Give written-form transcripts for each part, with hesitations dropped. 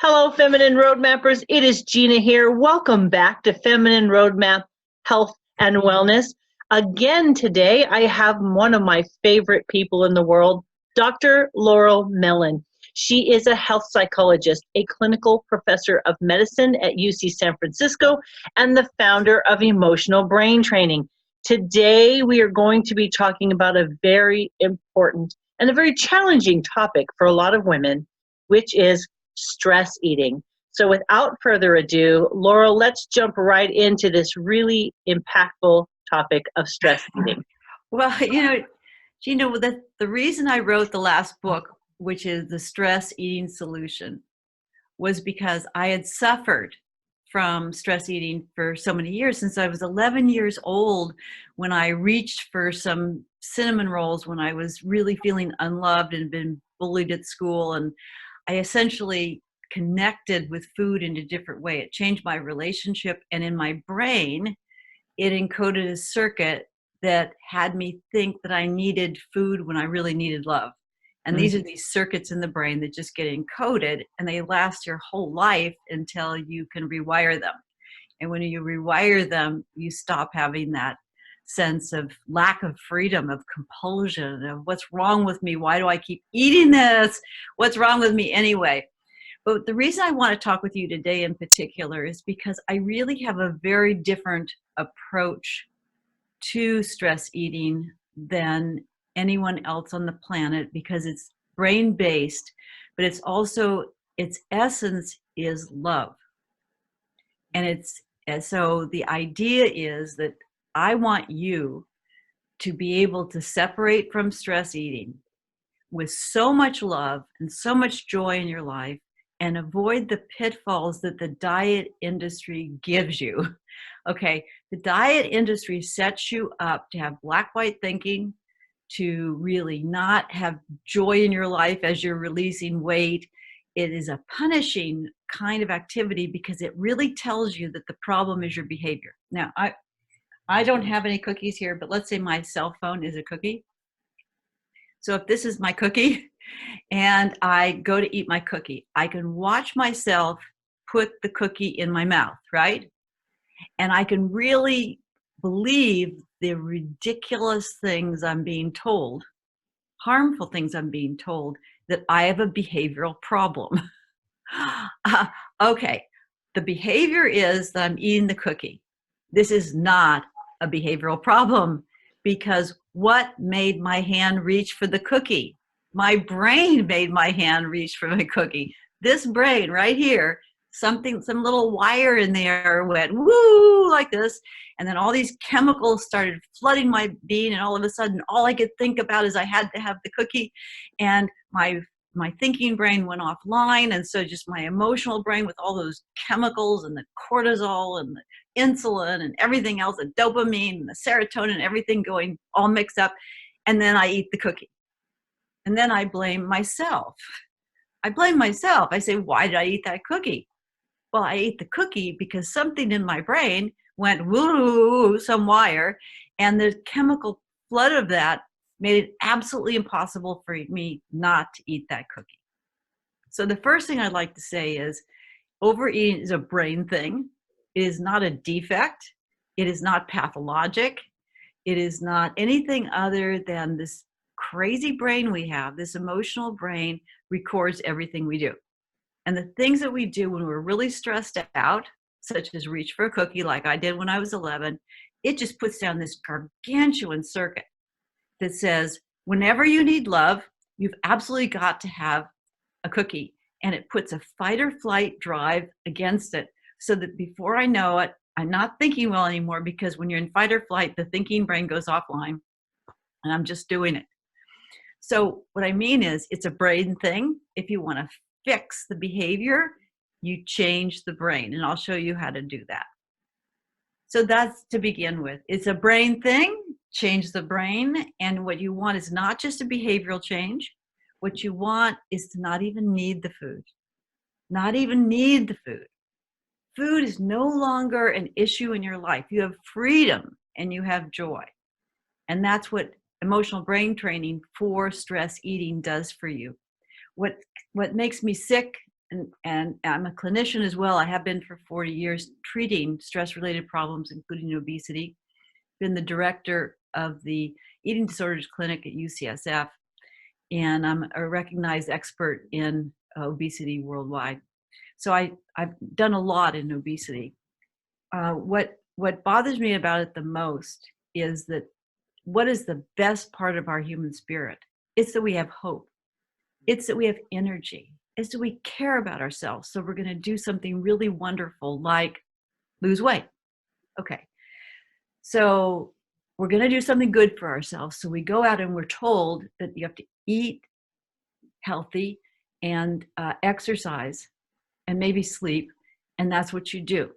Hello, Feminine Roadmappers. It is Gina here. Welcome back to Feminine Roadmap Health and Wellness. Again, today I have one of my favorite people in the world, Dr. Laurel Mellin. She is a health psychologist, a clinical professor of medicine at UC San Francisco, and the founder of Emotional Brain Training. Today, we are going to be talking about a very important and a very challenging topic for a lot of women, which is stress eating. So without further ado, Laurel, let's jump right into this really impactful topic of stress eating. Well, Gina, the reason I wrote the last book, which is The Stress Eating Solution, was because I had suffered from stress eating for so many years. Since I was 11 years old, when I reached for some cinnamon rolls when I was really feeling unloved and been bullied at school, and I essentially connected with food in a different way. It changed my relationship, and in my brain, it encoded a circuit that had me think that I needed food when I really needed love. And these are these circuits in the brain that just get encoded, and they last your whole life until you can rewire them. And when you rewire them, you stop having that sense of lack of freedom, of compulsion, of what's wrong with me? Why do I keep eating this? What's wrong with me anyway? But the reason I want to talk with you today in particular is because I really have a very different approach to stress eating than anyone else on the planet, because it's brain-based, but it's also, its essence is love. And so the idea is that I want you to be able to separate from stress eating with so much love and so much joy in your life, and avoid the pitfalls that the diet industry gives you. Okay, the diet industry sets you up to have black-white thinking, to really not have joy in your life as you're releasing weight. It is a punishing kind of activity because it really tells you that the problem is your behavior. Now, I don't have any cookies here, but let's say my cell phone is a cookie. So if this is my cookie and I go to eat my cookie, I can watch myself put the cookie in my mouth, right? And I can really believe the ridiculous things I'm being told, harmful things I'm being told, that I have a behavioral problem. Okay, the behavior is that I'm eating the cookie. This is not a behavioral problem, because what made my hand reach for the cookie? My brain made my hand reach for the cookie. This brain right here, some little wire in there went woo like this, and then all these chemicals started flooding my being, and all of a sudden all I could think about is I had to have the cookie, and my thinking brain went offline, and so just my emotional brain with all those chemicals and the cortisol and the insulin and everything else, the dopamine and the serotonin, everything going all mixed up, and then I eat the cookie. And then I blame myself. I say, why did I eat that cookie? Well, I ate the cookie because something in my brain went woo, some wire, and the chemical flood of that made it absolutely impossible for me not to eat that cookie. So the first thing I'd like to say is overeating is a brain thing. It is not a defect. It is not pathologic. It is not anything other than this crazy brain we have. This emotional brain records everything we do. And the things that we do when we're really stressed out, such as reach for a cookie like I did when I was 11, it just puts down this gargantuan circuit that says, whenever you need love, you've absolutely got to have a cookie. And it puts a fight or flight drive against it, so that before I know it, I'm not thinking well anymore, because when you're in fight or flight, the thinking brain goes offline, and I'm just doing it. So what I mean is, it's a brain thing. If you want to fix the behavior, you change the brain, and I'll show you how to do that. So that's to begin with. It's a brain thing. Change the brain. And what you want is not just a behavioral change. What you want is to not even need the food. Not even need the food. Food is no longer an issue in your life. You have freedom and you have joy. And that's what emotional brain training for stress eating does for you. What makes me sick and I'm a clinician as well. I have been for 40 years treating stress-related problems, including obesity. Been the director of the Eating Disorders Clinic at UCSF, and I'm a recognized expert in obesity worldwide. So I've done a lot in obesity. What bothers me about it the most is that what is the best part of our human spirit? It's that we have hope. It's that we have energy. It's that we care about ourselves. So we're going to do something really wonderful like lose weight. Okay. So we're going to do something good for ourselves. So we go out and we're told that you have to eat healthy and exercise and maybe sleep. And that's what you do.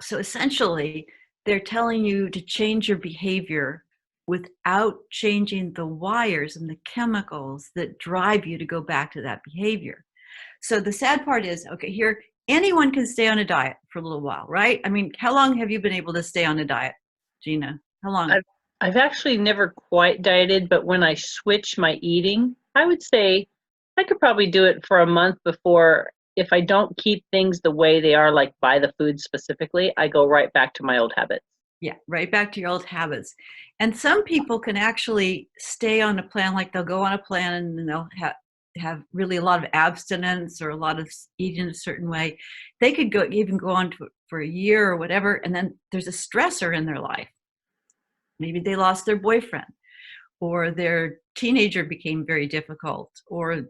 So essentially, they're telling you to change your behavior without changing the wires and the chemicals that drive you to go back to that behavior. So the sad part is, okay, here, anyone can stay on a diet for a little while, right? I mean, how long have you been able to stay on a diet, Gina? How long? I've actually never quite dieted, but when I switch my eating, I would say I could probably do it for a month before. If I don't keep things the way they are, like buy the food specifically, I go right back to my old habits. Yeah, right back to your old habits. And some people can actually stay on a plan, like they'll go on a plan and they'll have really a lot of abstinence or a lot of eating a certain way. They could even go on to it for a year or whatever, and then there's a stressor in their life. Maybe they lost their boyfriend, or their teenager became very difficult, or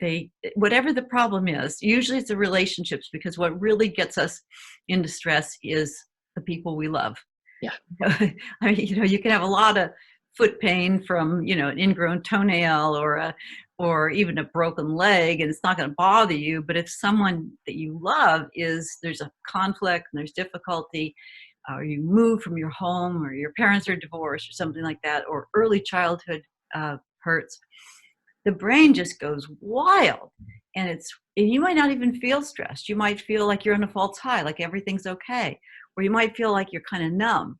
whatever the problem is. Usually it's the relationships, because what really gets us into stress is the people we love. Yeah. I mean, you can have a lot of foot pain from, an ingrown toenail or even a broken leg, and it's not going to bother you. But if someone that you love there's a conflict and there's difficulty, or you move from your home, or your parents are divorced or something like that, or early childhood hurts, the brain just goes wild, and you might not even feel stressed. You might feel like you're on a false high, like everything's okay, or you might feel like you're kind of numb,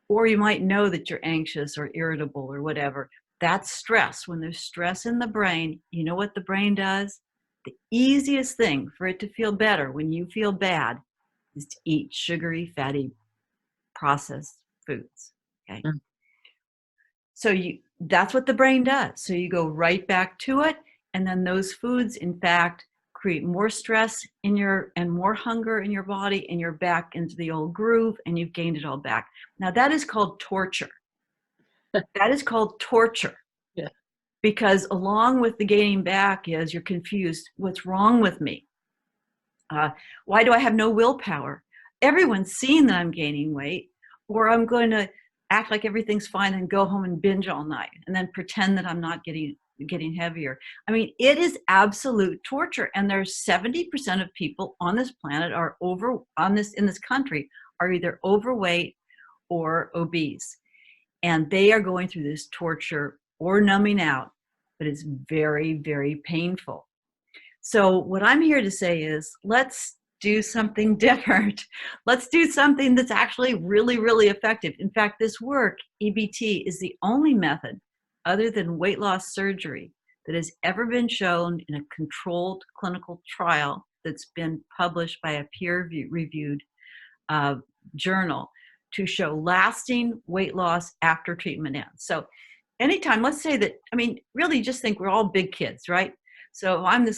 or you might know that you're anxious or irritable or whatever. That's stress. When there's stress in the brain, you know what the brain does? The easiest thing for it to feel better when you feel bad is to eat sugary, fatty, processed foods. Okay. Mm. So that's what the brain does. So you go right back to it. And then those foods, in fact, create more stress and more hunger in your body, and you're back into the old groove, and you've gained it all back. Now that is called torture. That is called torture. Yeah. Because along with the gaining back is you're confused. What's wrong with me? Why do I have no willpower? Everyone's seeing that I'm gaining weight, or I'm going to act like everything's fine and go home and binge all night and then pretend that I'm not getting heavier. I mean, it is absolute torture. And there's 70% of people on this planet in this country are either overweight or obese. And they are going through this torture or numbing out, but it's very, very painful. So what I'm here to say is, let's do something different. Let's do something that's actually really, really effective. In fact, this work, EBT, is the only method other than weight loss surgery that has ever been shown in a controlled clinical trial that's been published by a peer-reviewed journal to show lasting weight loss after treatment ends. So anytime, let's say that, I mean, really just think we're all big kids, right? So I'm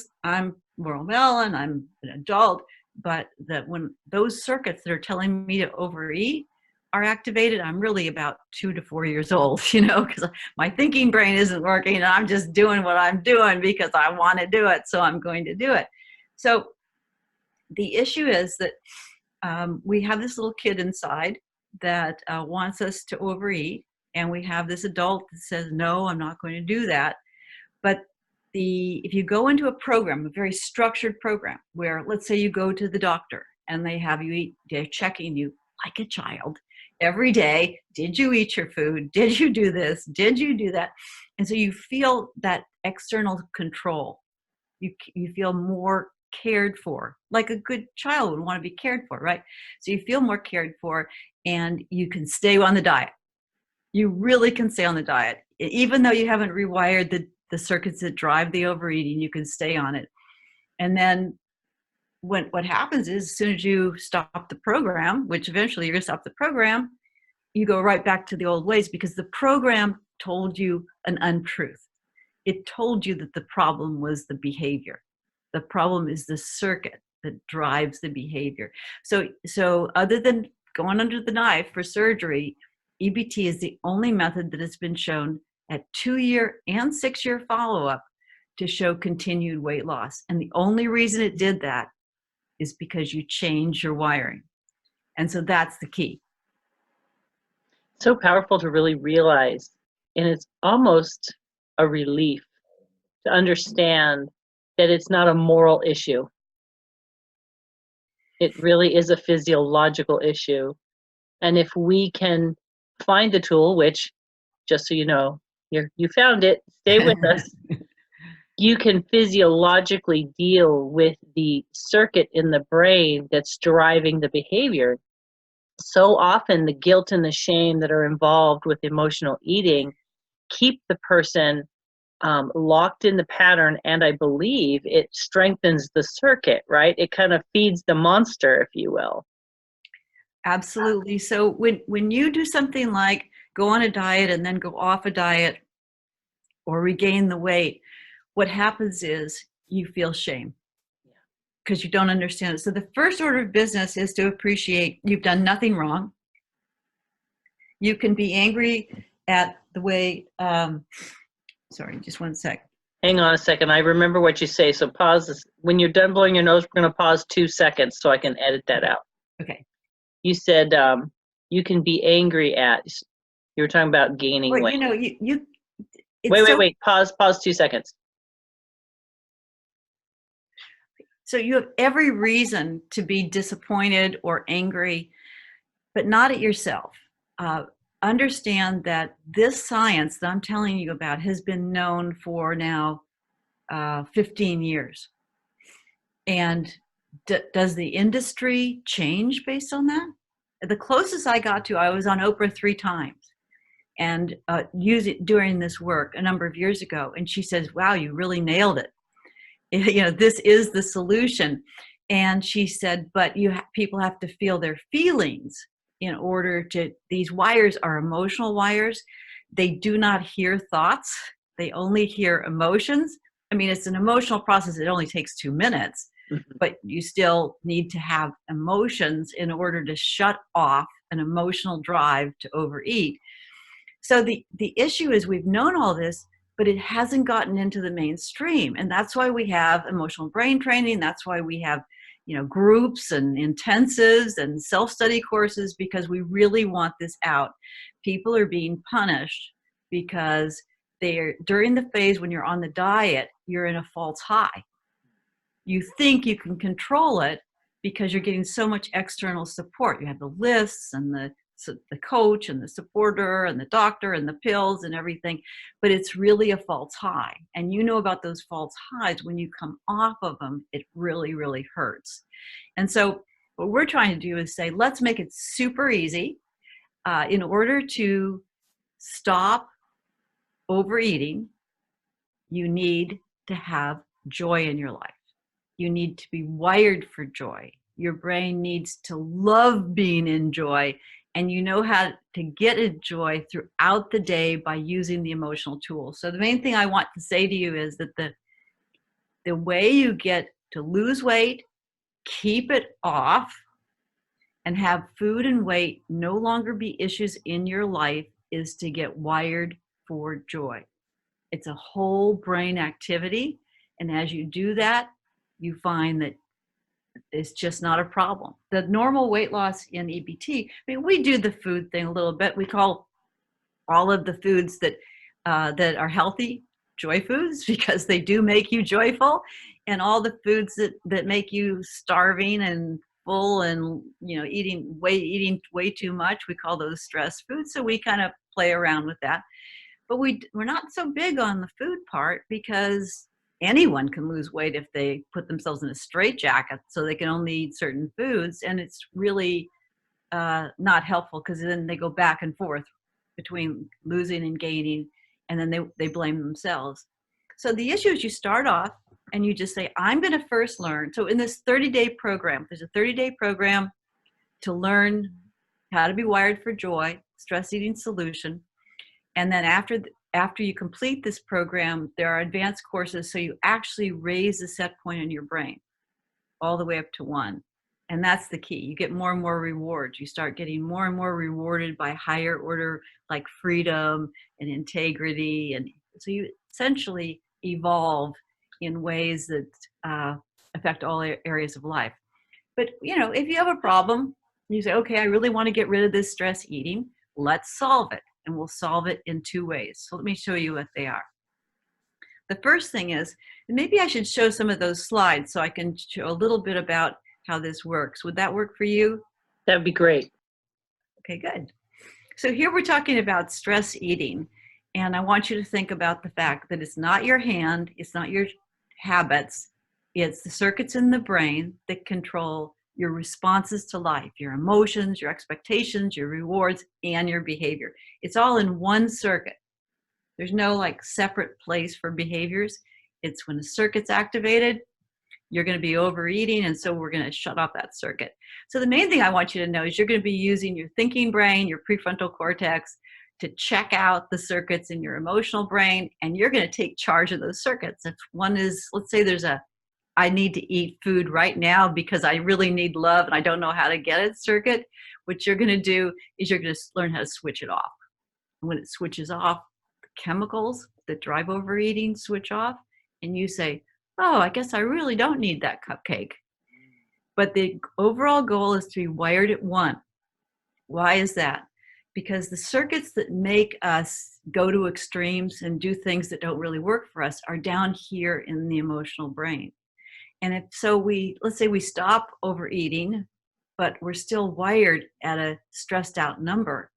Laurel Mellin, I'm an adult, but that when those circuits that are telling me to overeat are activated, I'm really about 2 to 4 years old, because my thinking brain isn't working, and I'm just doing what I'm doing because I want to do it, so I'm going to do it. So the issue is that we have this little kid inside that wants us to overeat, and we have this adult that says, no, I'm not going to do that. But if you go into a program, a very structured program, where let's say you go to the doctor and they have you eat, they're checking you like a child every day. Did you eat your food? Did you do this? Did you do that? And so you feel that external control. You feel more cared for, like a good child would want to be cared for, right? So you feel more cared for, and you can stay on the diet. You really can stay on the diet. Even though you haven't rewired the circuits that drive the overeating, you can stay on it. And then what happens is as soon as you stop the program, which eventually you're going to stop the program, you go right back to the old ways because the program told you an untruth. It told you that the problem was the behavior. The problem is the circuit that drives the behavior. So other than going under the knife for surgery, EBT is the only method that has been shown at 2-year and 6-year follow-up to show continued weight loss. And the only reason it did that is because you change your wiring. And so that's the key. So powerful to really realize, and it's almost a relief to understand that it's not a moral issue. It really is a physiological issue. And if we can find the tool, which, just so you know, you found it, stay with us. You can physiologically deal with the circuit in the brain that's driving the behavior. So often the guilt and the shame that are involved with emotional eating keep the person locked in the pattern, and I believe it strengthens the circuit, right? It kind of feeds the monster, if you will. Absolutely. So when you do something like go on a diet and then go off a diet or regain the weight, what happens is you feel shame because you don't understand it. So the first order of business is to appreciate you've done nothing wrong. You can be angry at the way, sorry, just one sec. Hang on a second. I remember what you say. So pause this. When you're done blowing your nose, we're going to pause 2 seconds so I can edit that out. Okay. You said you can be angry at, you were talking about gaining Well, weight. you know, Wait. Pause 2 seconds. So you have every reason to be disappointed or angry, but not at yourself. Understand that this science that I'm telling you about has been known for now 15 years. And does the industry change based on that? The closest I got to, I was on Oprah 3 times and during this work a number of years ago. And she says, wow, you really nailed it. You know, this is the solution. And she said, but people have to feel their feelings in order to, these wires are emotional wires. They do not hear thoughts. They only hear emotions. I mean, it's an emotional process. It only takes 2 minutes, but you still need to have emotions in order to shut off an emotional drive to overeat. So the issue is we've known all this, but it hasn't gotten into the mainstream. And that's why we have emotional brain training. That's why we have, you know, groups and intensives and self-study courses, because we really want this out. People are being punished because they're, during the phase when you're on the diet, you're in a false high. You think you can control it because you're getting so much external support. You have the lists and the coach and the supporter and the doctor and the pills and everything, but it's really a false high. And you know about those false highs, when you come off of them, it really, really hurts. And so what we're trying to do is say, let's make it super easy. In order to stop overeating, you need to have joy in your life. You need to be wired for joy. Your brain needs to love being in joy. And you know how to get a joy throughout the day by using the emotional tools. So the main thing I want to say to you is that the way you get to lose weight, keep it off, and have food and weight no longer be issues in your life is to get wired for joy. It's a whole brain activity. And as you do that, you find that it's just not a problem. The normal weight loss in EBT, I mean, we do the food thing a little bit. We call all of the foods that are healthy joy foods because they do make you joyful, and all the foods that make you starving and full and, you know, eating way too much, we call those stress foods. So we kind of play around with that. But we're not so big on the food part because anyone can lose weight if they put themselves in a straitjacket so they can only eat certain foods. And it's really not helpful because then they go back and forth between losing and gaining, and then they blame themselves. So the issue is you start off and you just say, I'm going to first learn. So in this 30-day program, there's a 30-day program to learn how to be wired for joy, stress eating solution. And then after you complete this program, there are advanced courses. So you actually raise the set point in your brain all the way up to 1. And that's the key. You get more and more rewards. You start getting more and more rewarded by higher order, like freedom and integrity. And so you essentially evolve in ways that affect all areas of life. But, if you have a problem, you say, okay, I really want to get rid of this stress eating. Let's solve it. And we'll solve it in 2 ways. So let me show you what they are. The first thing is, and maybe I should show some of those slides so I can show a little bit about how this works. Would that work for you? That'd be great. Okay, good. So here we're talking about stress eating. And I want you to think about the fact that it's not your hand, it's not your habits, it's the circuits in the brain that control your responses to life, your emotions, your expectations, your rewards, and your behavior. It's all in one circuit. There's no separate place for behaviors. It's when the circuit's activated, you're going to be overeating, and so we're going to shut off that circuit. So the main thing I want you to know is you're going to be using your thinking brain, your prefrontal cortex, to check out the circuits in your emotional brain, and you're going to take charge of those circuits. If one is, let's say there's I need to eat food right now because I really need love and I don't know how to get it circuit, what you're going to do is you're going to learn how to switch it off. And when it switches off, the chemicals that drive overeating switch off, and you say, oh, I guess I really don't need that cupcake. But the overall goal is to be wired at 1. Why is that? Because the circuits that make us go to extremes and do things that don't really work for us are down here in the emotional brain. And if so, let's say we stop overeating, but we're still wired at a stressed out number,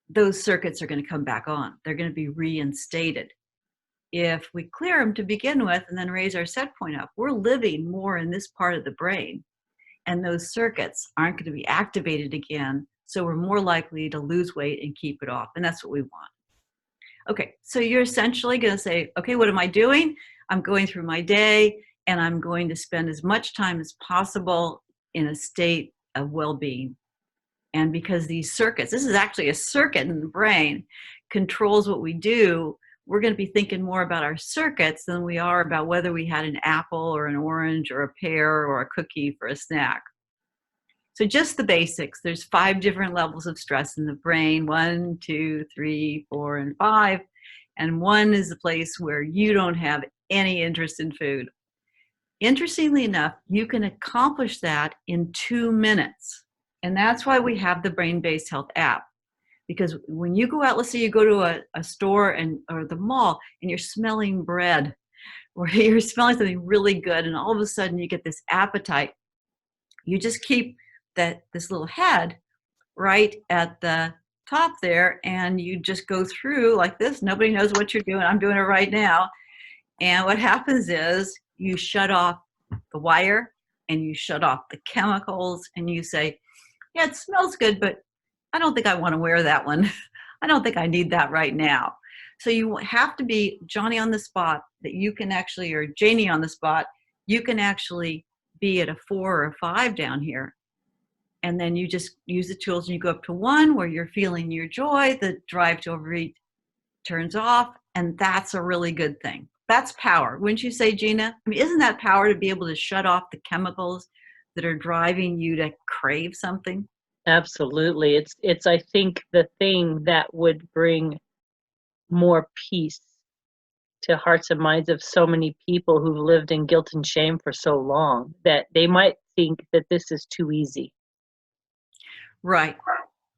those circuits are going to come back on. They're going to be reinstated. If we clear them to begin with and then raise our set point up, we're living more in this part of the brain, and those circuits aren't going to be activated again. So we're more likely to lose weight and keep it off. And that's what we want. Okay, so you're essentially going to say, okay, what am I doing? I'm going through my day, and I'm going to spend as much time as possible in a state of well-being. And because these circuits, this is actually a circuit in the brain, controls what we do, we're going to be thinking more about our circuits than we are about whether we had an apple or an orange or a pear or a cookie for a snack. So just the basics. There's 5 different levels of stress in the brain, 1, 2, 3, 4, and 5. And 1 is the place where you don't have any interest in food. Interestingly enough, you can accomplish that in 2 minutes. And that's why we have the Brain-Based Health app. Because when you go out, let's say you go to a store or the mall and you're smelling bread or you're smelling something really good, and all of a sudden you get this appetite, you just keep this little head right at the top there, and you just go through like this. Nobody knows what you're doing. I'm doing it right now. And what happens is you shut off the wire and you shut off the chemicals, and you say, yeah, it smells good, but I don't think I want to wear that one. I don't think I need that right now. So you have to be Johnny on the spot, that you can actually, or Janie on the spot, you can actually be at a 4 or a 5 down here. And then you just use the tools and you go up to 1 where you're feeling your joy, the drive to overeat turns off, and that's a really good thing. That's power. Wouldn't you say, Gina? I mean, isn't that power to be able to shut off the chemicals that are driving you to crave something? Absolutely. It's I think the thing that would bring more peace to hearts and minds of so many people who've lived in guilt and shame for so long that they might think that this is too easy. Right.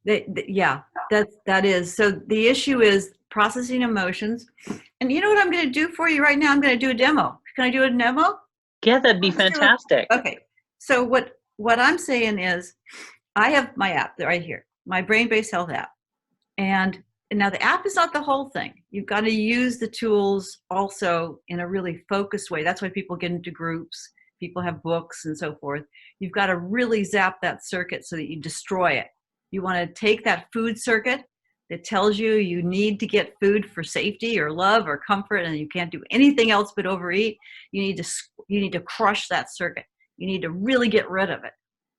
Yeah, that is. So the issue is processing emotions. And you know what I'm going to do for you right now? I'm going to do a demo. Can I do a demo? Yeah, that'd be fantastic. Okay. So what I'm saying is, I have my app right here, my Brain-Based Health app. And now the app is not the whole thing. You've got to use the tools also in a really focused way. That's why people get into groups. People have books and so forth. You've got to really zap that circuit so that you destroy it. You want to take that food circuit that tells you you need to get food for safety or love or comfort, and you can't do anything else but overeat. You need to crush that circuit. You need to really get rid of it.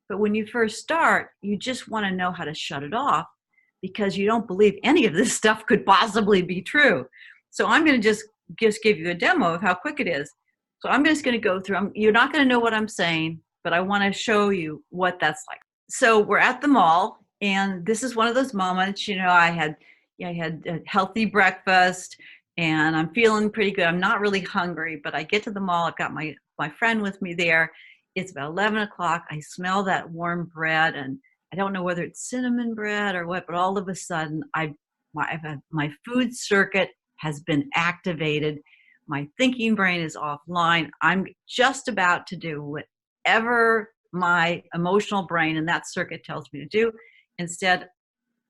But when you first start, you just want to know how to shut it off because you don't believe any of this stuff could possibly be true. So I'm going to just give you a demo of how quick it is. So I'm just going to go through. You're not going to know what I'm saying, but I want to show you what that's like. So we're at the mall, and this is one of those moments, I had a healthy breakfast, and I'm feeling pretty good. I'm not really hungry, but I get to the mall. I've got my friend with me there. It's about 11 o'clock. I smell that warm bread, and I don't know whether it's cinnamon bread or what, but all of a sudden, my food circuit has been activated. My thinking brain is offline. I'm just about to do whatever my emotional brain and that circuit tells me to do. Instead,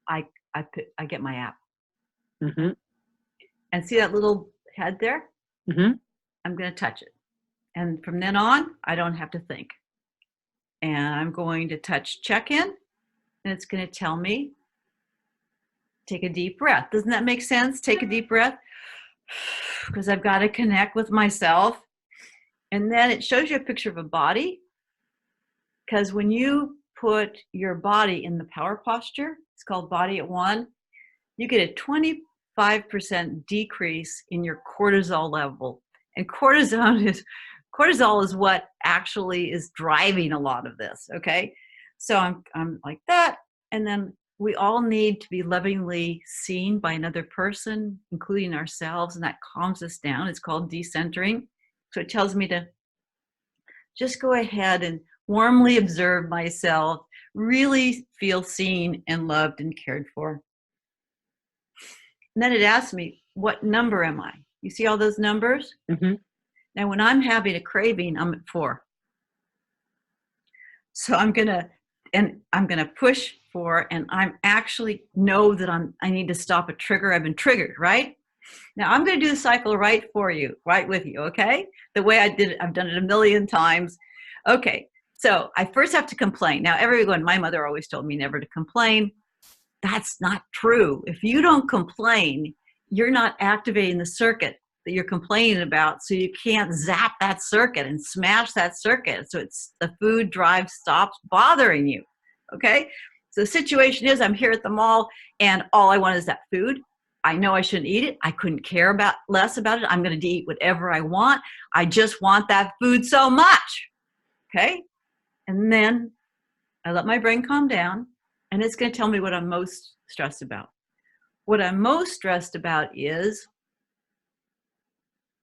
I get my app. Mm-hmm. And see that little head there? Mm-hmm. I'm going to touch it. And from then on, I don't have to think. And I'm going to touch check-in, and it's going to tell me, take a deep breath. Doesn't that make sense? Take a deep breath. Because I've got to connect with myself. And then it shows you a picture of a body. Because when you put your body in the power posture, it's called body at one, you get a 25% decrease in your cortisol level. And cortisol is what actually is driving a lot of this, okay? So I'm like that. And then we all need to be lovingly seen by another person, including ourselves, and that calms us down. It's called decentering. So it tells me to just go ahead and warmly observe myself, really feel seen and loved and cared for. And then it asks me, what number am I? You see all those numbers? Mm-hmm. Now, when I'm having a craving, I'm at 4. So I'm gonna push 4, and I'm actually know that I need to stop a trigger. I've been triggered, right? Now I'm gonna do the cycle right with you, okay? The way I did it, I've done it a million times. Okay, so I first have to complain. Now my mother always told me never to complain. That's not true. If you don't complain, you're not activating the circuit that you're complaining about, so you can't zap that circuit and smash that circuit. So the food drive stops bothering you, okay? So the situation is I'm here at the mall, and all I want is that food. I know I shouldn't eat it. I couldn't care less about it. I'm going to eat whatever I want. I just want that food so much, okay? And then I let my brain calm down, and it's going to tell me what I'm most stressed about. What I'm most stressed about is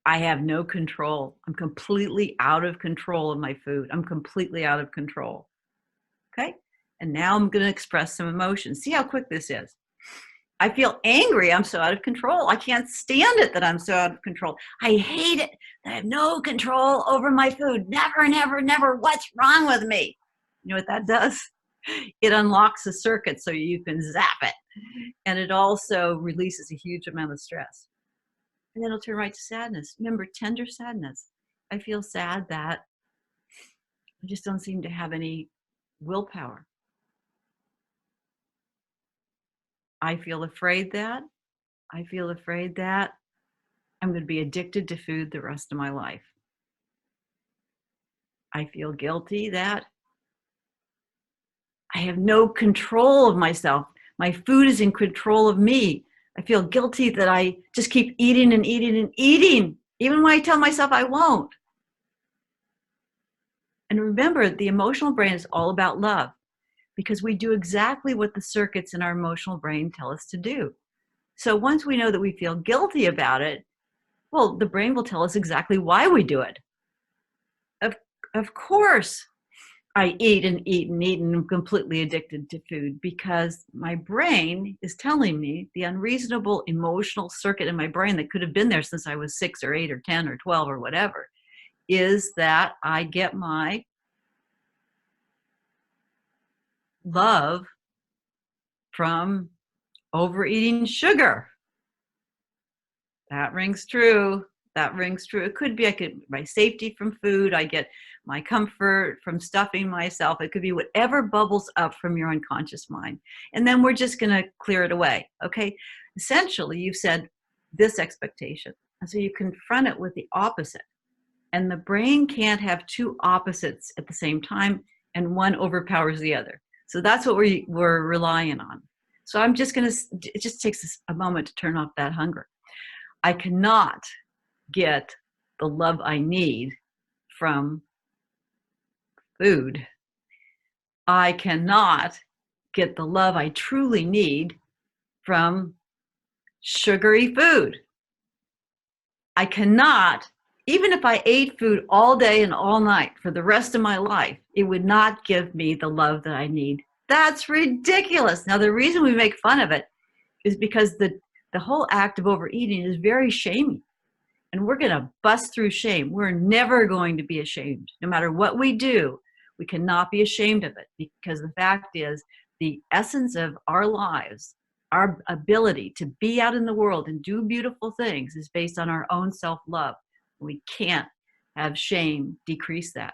I have no control. I'm completely out of control of my food. I'm completely out of control. Okay? And now I'm going to express some emotion. See how quick this is. I feel angry. I'm so out of control. I can't stand it that I'm so out of control. I hate it that I have no control over my food. Never, never, never. What's wrong with me? You know what that does? It unlocks a circuit so you can zap it. And it also releases a huge amount of stress. And then it'll turn right to sadness. Remember, tender sadness. I feel sad that I just don't seem to have any willpower. I feel afraid that I'm going to be addicted to food the rest of my life. I feel guilty that I have no control of myself. My food is in control of me. I feel guilty that I just keep eating and eating and eating, even when I tell myself I won't. And remember, the emotional brain is all about love, because we do exactly what the circuits in our emotional brain tell us to do. So once we know that we feel guilty about it, well, the brain will tell us exactly why we do it. Of course, I eat and eat and eat and I'm completely addicted to food, because my brain is telling me the unreasonable emotional circuit in my brain that could have been there since I was 6 or 8 or 10 or 12 or whatever, is that I get my love from overeating sugar. That rings true. That rings true. It could be I get my safety from food. I get my comfort from stuffing myself. It could be whatever bubbles up from your unconscious mind. And then we're just going to clear it away. Okay. Essentially, you've said this expectation. And so you confront it with the opposite. And the brain can't have two opposites at the same time, and one overpowers the other. So that's what we're relying on. So I'm just going to, it just takes us a moment to turn off that hunger. I cannot get the love I need from food. I cannot get the love I truly need from sugary food. I cannot, even if I ate food all day and all night for the rest of my life, it would not give me the love that I need. That's ridiculous. Now, the reason we make fun of it is because the whole act of overeating is very shaming. And we're going to bust through shame. We're never going to be ashamed. No matter what we do, we cannot be ashamed of it, because the fact is the essence of our lives, our ability to be out in the world and do beautiful things, is based on our own self-love. We can't have shame decrease that.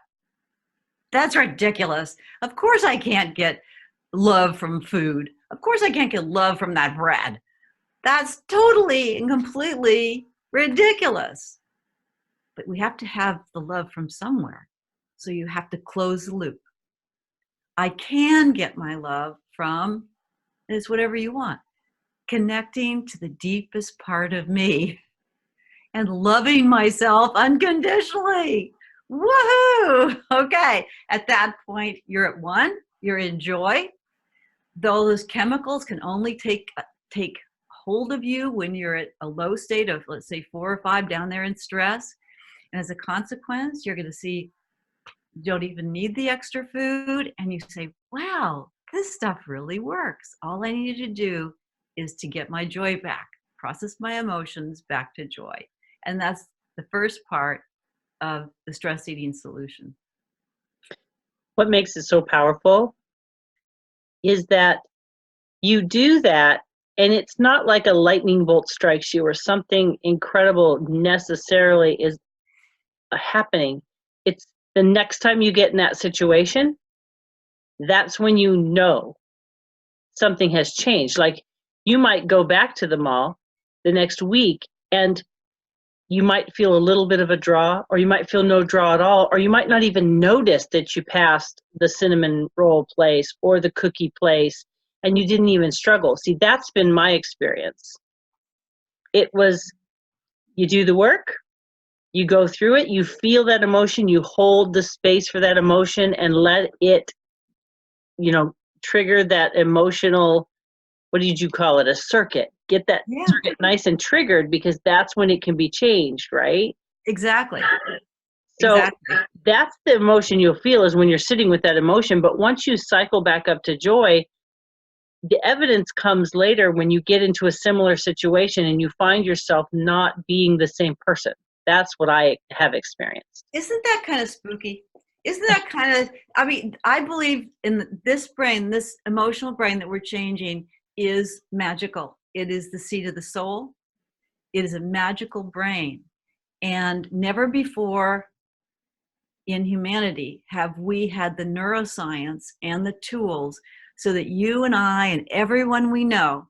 That's ridiculous. Of course I can't get love from food. Of course I can't get love from that bread. That's totally and completely ridiculous. But we have to have the love from somewhere. So you have to close the loop. I can get my love from, it's whatever you want, connecting to the deepest part of me and loving myself unconditionally. Woohoo! Okay, at that point, you're at one, you're in joy. Those chemicals can only take hold of you when you're at a low state of, let's say, 4 or 5 down there in stress. And as a consequence, you're going to see you don't even need the extra food. And you say, wow, this stuff really works. All I needed to do is to get my joy back, process my emotions back to joy. And that's the first part of the stress eating solution. What makes it so powerful is that you do that, and it's not like a lightning bolt strikes you or something incredible necessarily is happening. It's the next time you get in that situation, that's when you know something has changed. Like, you might go back to the mall the next week and you might feel a little bit of a draw, or you might feel no draw at all, or you might not even notice that you passed the cinnamon roll place or the cookie place and you didn't even struggle. See, that's been my experience. It was, you do the work, you go through it, you feel that emotion, you hold the space for that emotion and let it, trigger that emotional, what did you call it? A circuit. Get that circuit nice and triggered, because that's when it can be changed, right? Exactly. So that's the emotion you'll feel, is when you're sitting with that emotion. But once you cycle back up to joy, the evidence comes later when you get into a similar situation and you find yourself not being the same person. That's what I have experienced. Isn't that kind of spooky? Isn't that kind of, I believe in this brain, this emotional brain that we're changing is magical. It is the seat of the soul. It is a magical brain. And never before in humanity have we had the neuroscience and the tools so that you and I and everyone we know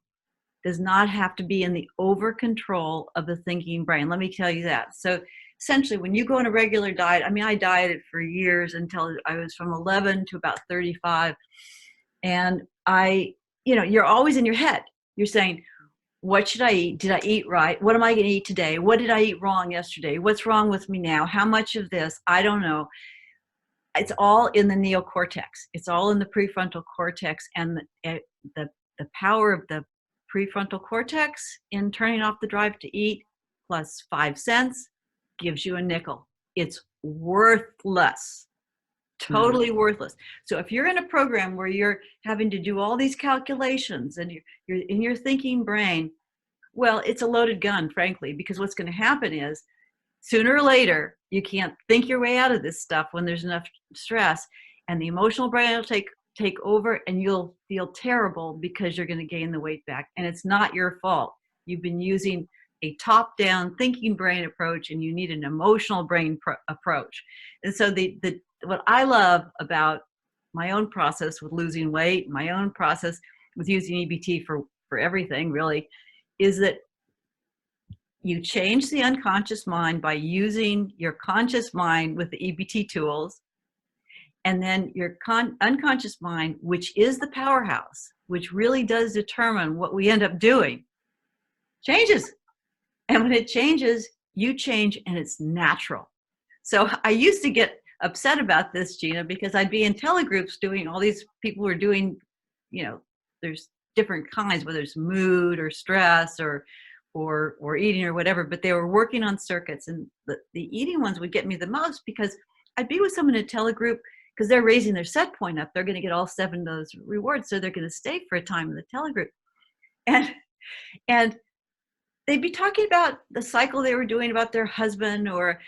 does not have to be in the over control of the thinking brain. Let me tell you that. So essentially, when you go on a regular diet, I dieted for years until I was from 11 to about 35. And you're always in your head. You're saying, what should I eat? Did I eat right? What am I going to eat today? What did I eat wrong yesterday? What's wrong with me now? How much of this? I don't know. It's all in the neocortex. It's all in the prefrontal cortex, and the power of the prefrontal cortex in turning off the drive to eat plus 5 cents gives you a nickel. It's worthless. Totally worthless. So if you're in a program where you're having to do all these calculations and you're in your thinking brain, well, it's a loaded gun, frankly, because what's going to happen is sooner or later, you can't think your way out of this stuff when there's enough stress, and the emotional brain will take over, and you'll feel terrible because you're going to gain the weight back. And it's not your fault. You've been using a top-down thinking brain approach, and you need an emotional brain approach. And so what I love about my own process with losing weight, my own process with using EBT for everything really, is that you change the unconscious mind by using your conscious mind with the EBT tools. And then your unconscious mind, which is the powerhouse, which really does determine what we end up doing, changes. And when it changes, you change, and it's natural. So I used to get upset about this, Gina, because I'd be in telegroups doing all these people were doing, there's different kinds, whether it's mood or stress or eating or whatever, but they were working on circuits, and the eating ones would get me the most because I'd be with someone in a telegroup because they're raising their set point up. They're going to get all 7 of those rewards, so they're going to stay for a time in the telegroup. And they'd be talking about the cycle they were doing about their husband, or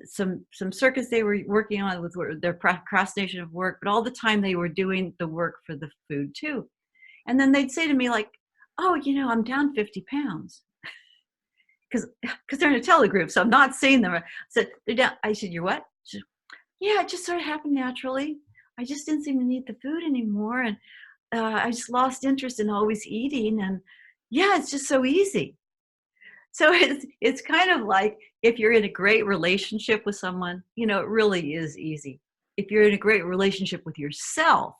some circuits they were working on with their procrastination of work, but all the time they were doing the work for the food too. And then they'd say to me like, oh, I'm down 50 pounds. Because they're in a telegroup, so I'm not seeing them. I said, they're down. I said, you're what? She said, yeah, it just sort of happened naturally. I just didn't seem to need the food anymore. And I just lost interest in always eating. And yeah, it's just so easy. So it's kind of like if you're in a great relationship with someone, it really is easy. If you're in a great relationship with yourself,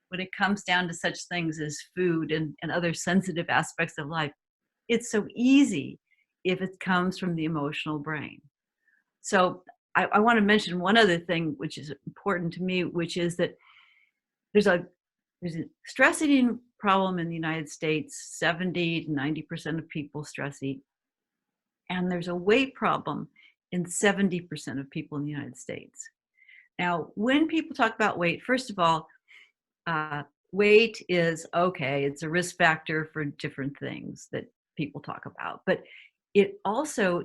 when it comes down to such things as food and other sensitive aspects of life, it's so easy if it comes from the emotional brain. So I want to mention one other thing, which is important to me, which is that there's a stress eating problem in the United States. 70 to 90% of people stress eat. And there's a weight problem in 70% of people in the United States. Now, when people talk about weight, first of all, weight is okay. It's a risk factor for different things that people talk about, but it also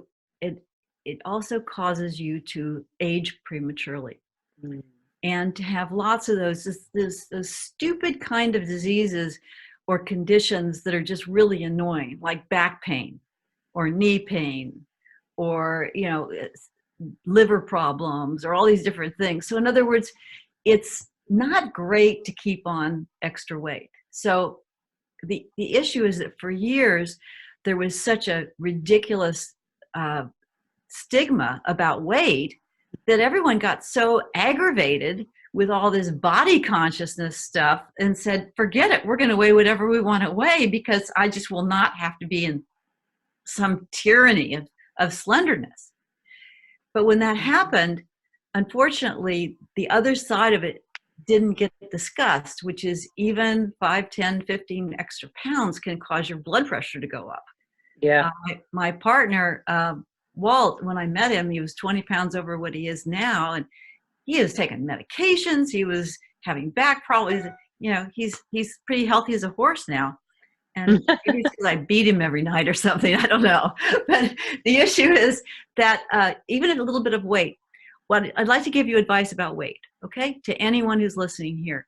causes you to age prematurely, and to have lots of those stupid kind of diseases or conditions that are just really annoying, like back pain or knee pain or liver problems or all these different things. So in other words, it's not great to keep on extra weight. So the issue is that for years there was such a ridiculous stigma about weight that everyone got so aggravated with all this body consciousness stuff and said, forget it, we're going to weigh whatever we want to weigh because I just will not have to be in some tyranny of slenderness. But when that happened, unfortunately, the other side of it didn't get discussed, which is even 5, 10, 15 extra pounds can cause your blood pressure to go up. Yeah. My partner, Walt, when I met him, he was 20 pounds over what he is now. And he was taking medications. He was having back problems. He's pretty healthy as a horse now. And maybe it's because I beat him every night or something. I don't know. But the issue is that even at a little bit of weight, I'd like to give you advice about weight, okay? To anyone who's listening here.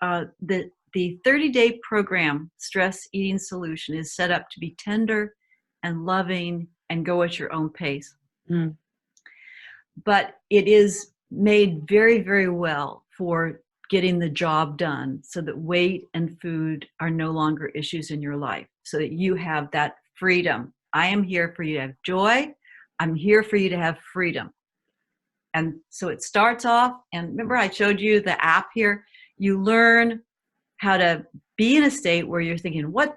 The 30-day program, Stress Eating Solution, is set up to be tender and loving and go at your own pace. But it is made very, very well for getting the job done so that weight and food are no longer issues in your life, so that you have that freedom. I am here for you to have joy. I'm here for you to have freedom. And so it starts off, and remember I showed you the app here. You learn how to be in a state where you're thinking, what's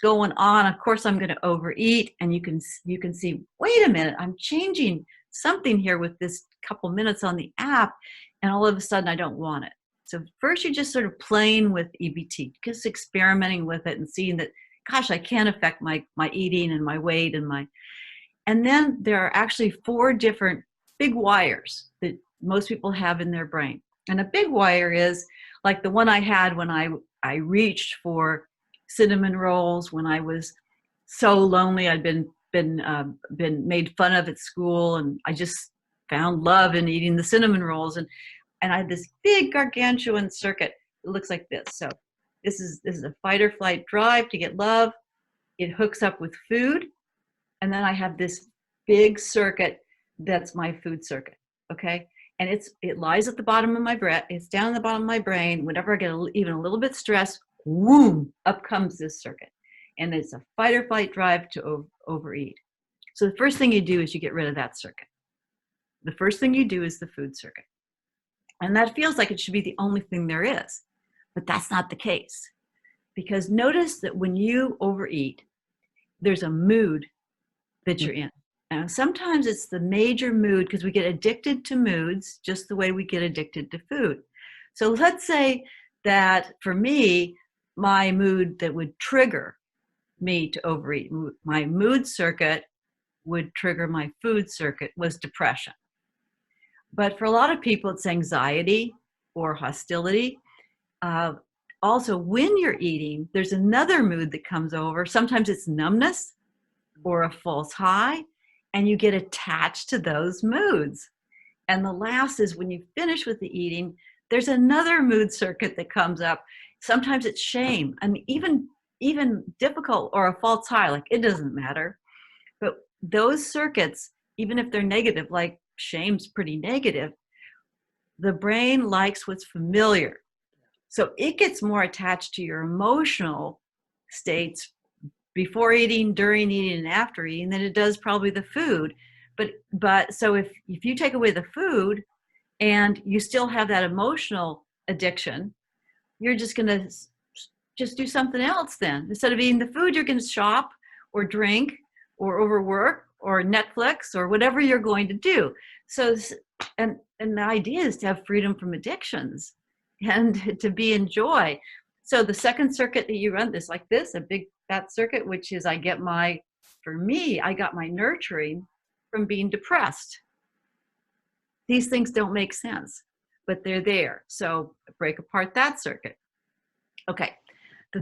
going on? Of course I'm going to overeat. And you can see, wait a minute, I'm changing something here with this couple minutes on the app, and all of a sudden I don't want it. So first you're just sort of playing with EBT, just experimenting with it and seeing that, gosh, I can affect my eating and my weight and then there are actually 4 different big wires that most people have in their brain. And a big wire is like the one I had when I reached for cinnamon rolls when I was so lonely. I'd been made fun of at school, and I just found love in eating the cinnamon rolls. And I had this big gargantuan circuit. It looks like this. So this is a fight or flight drive to get love. It hooks up with food, And then I have this big circuit that's my food circuit. Okay. And it lies at the bottom of my brain. It's down at the bottom of my brain. Whenever I get even a little bit stressed, whoom, up comes this circuit. And it's a fight or flight drive to overeat. So the first thing you do is you get rid of that circuit. The first thing you do is the food circuit. And that feels like it should be the only thing there is. But that's not the case. Because notice that when you overeat, there's a mood that you're in. And sometimes it's the major mood, because we get addicted to moods just the way we get addicted to food. So let's say that for me, my mood that would trigger me to overeat, my mood circuit would trigger my food circuit, was depression. But for a lot of people, it's anxiety or hostility. Also, when you're eating, there's another mood that comes over. Sometimes it's numbness or a false high, and you get attached to those moods. And the last is when you finish with the eating, there's another mood circuit that comes up. Sometimes it's shame, and even difficult, or a false high, like it doesn't matter. But those circuits, even if they're negative, like shame's pretty negative, the brain likes what's familiar. So it gets more attached to your emotional states before eating, during eating, and after eating than it does probably the food. But so if you take away the food and you still have that emotional addiction, you're just going to just do something else then. Instead of eating the food, you're going to shop or drink or overwork or Netflix or whatever you're going to do. So, and the idea is to have freedom from addictions and to be in joy. So the second circuit that you run is like this, a big fat circuit, which is I got my nurturing from being depressed. These things don't make sense, but they're there. So break apart that circuit. Okay.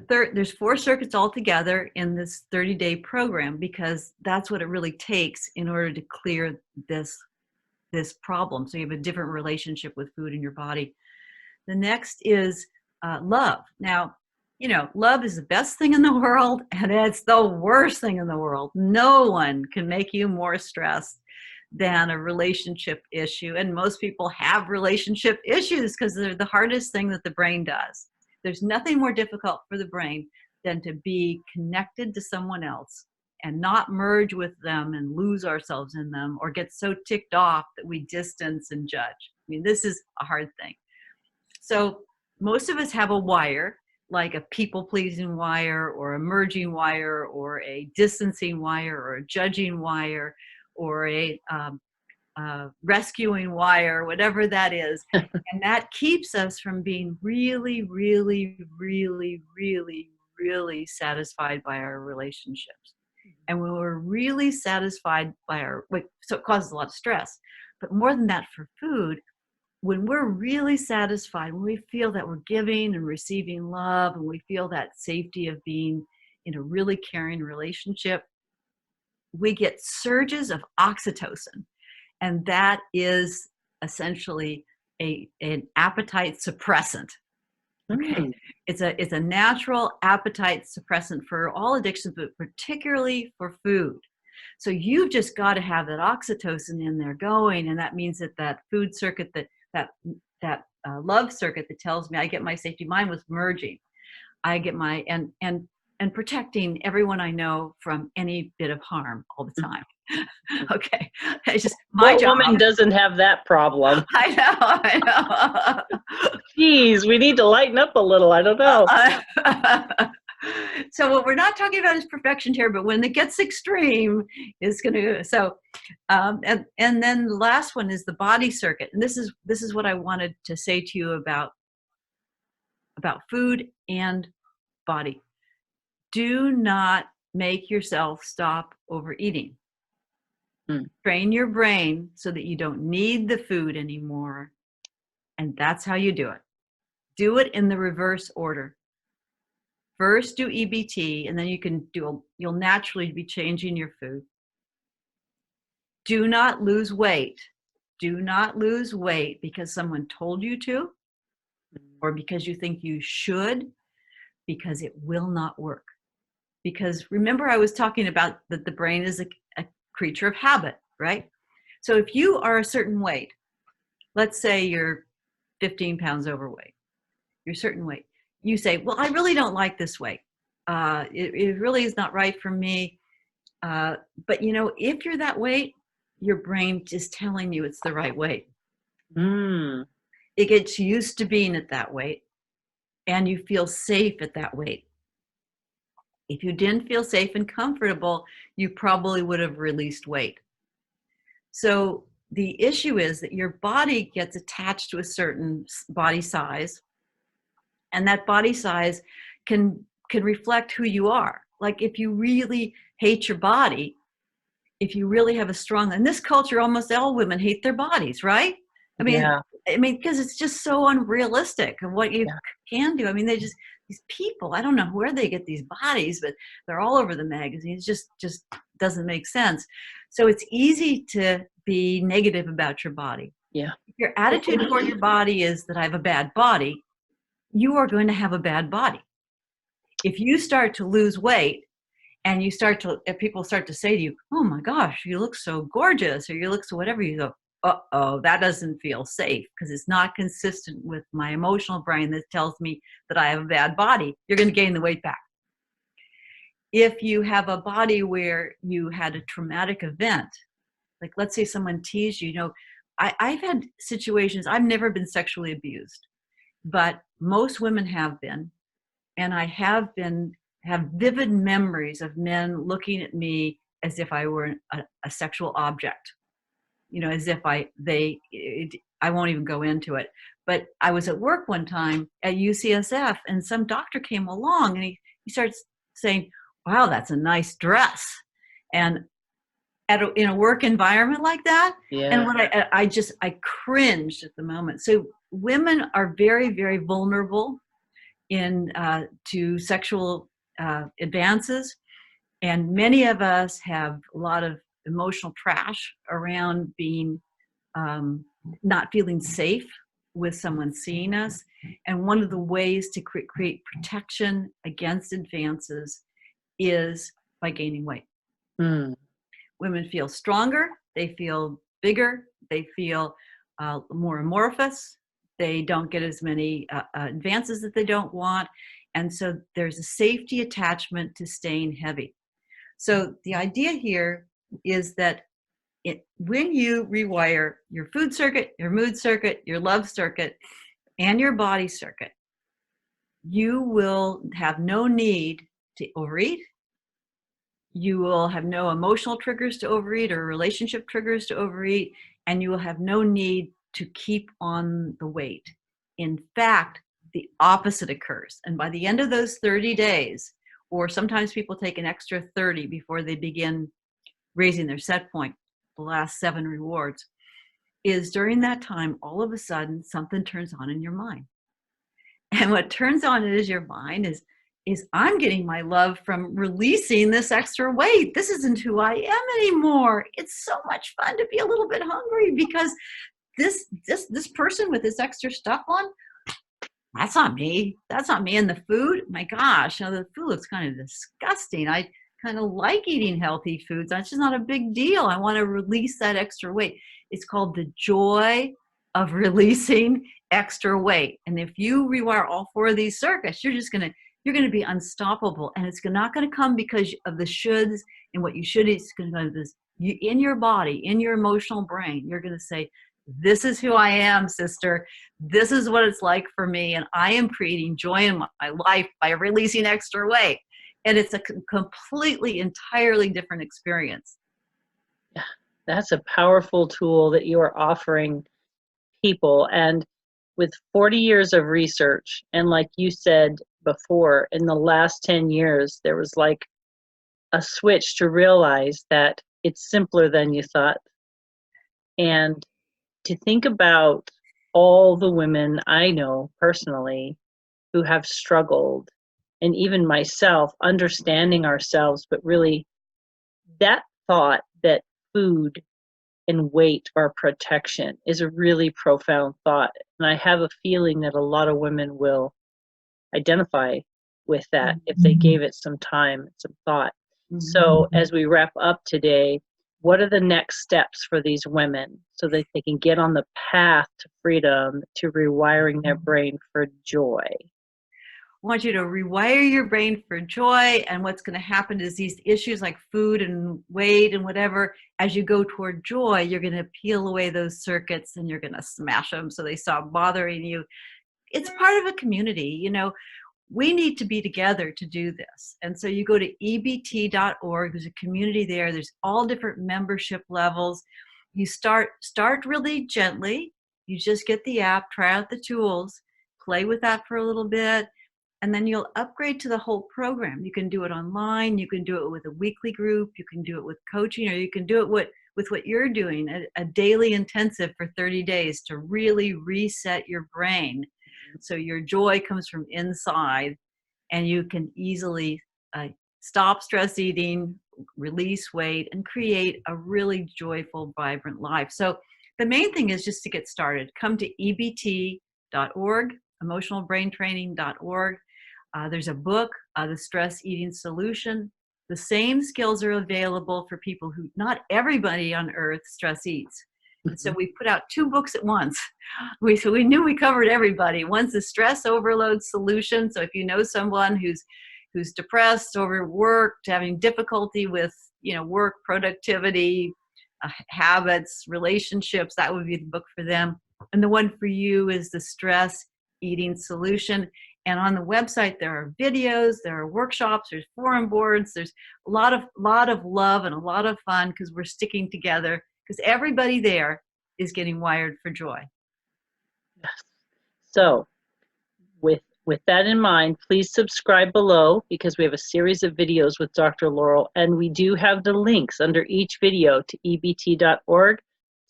There's 4 circuits altogether in this 30-day program, because that's what it really takes in order to clear this problem. So you have a different relationship with food in your body. The next is love. Now, love is the best thing in the world, and it's the worst thing in the world. No one can make you more stressed than a relationship issue. And most people have relationship issues because they're the hardest thing that the brain does. There's nothing more difficult for the brain than to be connected to someone else and not merge with them and lose ourselves in them, or get so ticked off that we distance and judge. I mean, this is a hard thing. So most of us have a wire, like a people-pleasing wire or a merging wire or a distancing wire or a judging wire or a rescuing wire, whatever that is. And that keeps us from being really, really, really, really, really satisfied by our relationships. And when we're really satisfied by so it causes a lot of stress. But more than that, for food, when we're really satisfied, when we feel that we're giving and receiving love, and we feel that safety of being in a really caring relationship, we get surges of oxytocin. And that is essentially an appetite suppressant. Okay. It's a natural appetite suppressant for all addictions, but particularly for food. So you've just got to have that oxytocin in there going. And that means that food circuit, that love circuit that tells me I get my safety, mine was merging. I get my, and protecting everyone I know from any bit of harm all the time. Okay. It's just my job. What woman doesn't have that problem? I know. Geez, we need to lighten up a little. I don't know. So what we're not talking about is perfection here, but when it gets extreme, it's going to, so, and then the last one is the body circuit. And this is what I wanted to say to you about food and body. Do not make yourself stop overeating. Train your brain so that you don't need the food anymore. And that's how you do it. Do it in the reverse order. First do EBT, and then you'll naturally be changing your food. Do not lose weight. Do not lose weight because someone told you to, or because you think you should, because it will not work. Because remember, I was talking about that the brain is a creature of habit, right? So if you are a certain weight, let's say you're 15 pounds overweight, you're a certain weight, you say, well, I really don't like this weight. It really is not right for me. But you know, if you're that weight, your brain is telling you it's the right weight. Mm. It gets used to being at that weight, and you feel safe at that weight. If you didn't feel safe and comfortable, you probably would have released weight. So the issue is that your body gets attached to a certain body size, and that body size can reflect who you are. Like if you really hate your body, if you really have a strong, in this culture, almost all women hate their bodies, right? I mean, Yeah. because it's just so unrealistic of what you Yeah. can do. I mean, these people, I don't know where they get these bodies, but they're all over the magazines. Just doesn't make sense. So it's easy to be negative about your body. Yeah. If your attitude toward your body is that I have a bad body, you are going to have a bad body. If you start to lose weight, and if people start to say to you, oh my gosh, you look so gorgeous, or you look so whatever, you go, uh-oh, that doesn't feel safe, because it's not consistent with my emotional brain that tells me that I have a bad body. You're going to gain the weight back. If you have a body where you had a traumatic event, like let's say someone teased you, I've had situations, I've never been sexually abused, but most women have been. And I have vivid memories of men looking at me as if I were a sexual object, as if I won't even go into it. But I was at work one time at UCSF, and some doctor came along, and he starts saying, wow, that's a nice dress. And in a work environment like that, Yeah. and what I cringed at the moment. So women are very, very vulnerable to sexual advances, and many of us have a lot of emotional trash around being not feeling safe with someone seeing us. And one of the ways to create protection against advances is by gaining weight. Mm. Women feel stronger, they feel bigger, they feel more amorphous, they don't get as many advances that they don't want. And so there's a safety attachment to staying heavy. So the idea here is that when you rewire your food circuit, your mood circuit, your love circuit, and your body circuit, you will have no need to overeat. You will have no emotional triggers to overeat or relationship triggers to overeat, and you will have no need to keep on the weight. In fact, the opposite occurs. And by the end of those 30 days, or sometimes people take an extra 30 before they begin raising their set point, the last 7 rewards, is during that time, all of a sudden, something turns on in your mind. And what turns on in your mind is I'm getting my love from releasing this extra weight. This isn't who I am anymore. It's so much fun to be a little bit hungry, because this person with this extra stuff on, that's not me. That's not me. And the food, my gosh, the food looks kind of disgusting. I kind of like eating healthy foods. That's just not a big deal. I want to release that extra weight. It's called the joy of releasing extra weight. And if you rewire all 4 of these circuits, you're going to be unstoppable. And it's not going to come because of the shoulds and what you should eat. It's going to come this in your body, in your emotional brain. You're going to say, this is who I am, sister. This is what it's like for me. And I am creating joy in my life by releasing extra weight. And it's a completely, entirely different experience. Yeah, that's a powerful tool that you are offering people. And with 40 years of research, and like you said before, in the last 10 years, there was like a switch to realize that it's simpler than you thought. And to think about all the women I know personally who have struggled, and even myself, understanding ourselves, but really that thought that food and weight are protection is a really profound thought. And I have a feeling that a lot of women will identify with that if they gave it some time, some thought. So as we wrap up today, what are the next steps for these women so that they can get on the path to freedom, to rewiring their brain for joy? I want you to rewire your brain for joy. And what's going to happen is these issues like food and weight and whatever, as you go toward joy, you're going to peel away those circuits and you're going to smash them so they stop bothering you. It's part of a community. You know, we need to be together to do this. And so you go to ebt.org. There's a community there. There's all different membership levels. You start really gently. You just get the app, try out the tools, play with that for a little bit, and then you'll upgrade to the whole program. You can do it online. You can do it with a weekly group. You can do it with coaching, or you can do it with what you're doing, a daily intensive for 30 days to really reset your brain. So your joy comes from inside, and you can easily stop stress eating, release weight, and create a really joyful, vibrant life. So the main thing is just to get started. Come to ebt.org, emotionalbraintraining.org. There's a book, The Stress Eating Solution. The same skills are available for people who, not everybody on earth stress eats. And so we put out 2 books at once. So we knew we covered everybody. One's the Stress Overload Solution. So if you know someone who's depressed, overworked, having difficulty with work, productivity, habits, relationships, that would be the book for them. And the one for you is the Stress Eating Solution. And on the website, there are videos, there are workshops, there's forum boards, there's a lot of love and a lot of fun because we're sticking together, because everybody there is getting wired for joy. Yes. So with that in mind, please subscribe below, because we have a series of videos with Dr. Laurel, and we do have the links under each video to ebt.org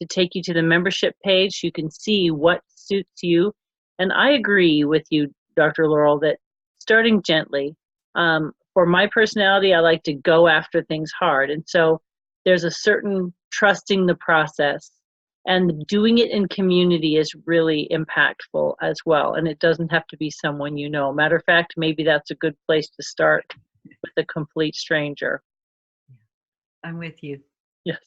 to take you to the membership page. You can see what suits you. And I agree with you, Dr. Laurel, that starting gently, for my personality, I like to go after things hard. And so there's a certain trusting the process, and doing it in community is really impactful as well. And it doesn't have to be someone you know. Matter of fact, maybe that's a good place to start, with a complete stranger. I'm with you. Yes.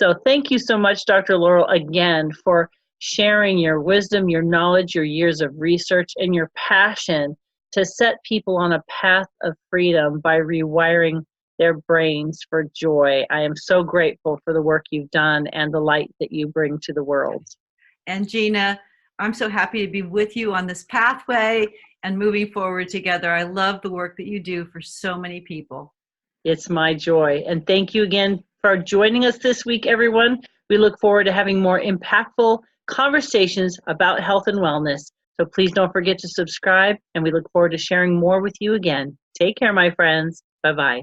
So thank you so much, Dr. Laurel, again, for sharing your wisdom, your knowledge, your years of research, and your passion to set people on a path of freedom by rewiring their brains for joy. I am so grateful for the work you've done and the light that you bring to the world. And Gina, I'm so happy to be with you on this pathway and moving forward together. I love the work that you do for so many people. It's my joy. And thank you again for joining us this week, everyone. We look forward to having more impactful conversations about health and wellness. So please don't forget to subscribe, and we look forward to sharing more with you again. Take care, my friends. Bye-bye.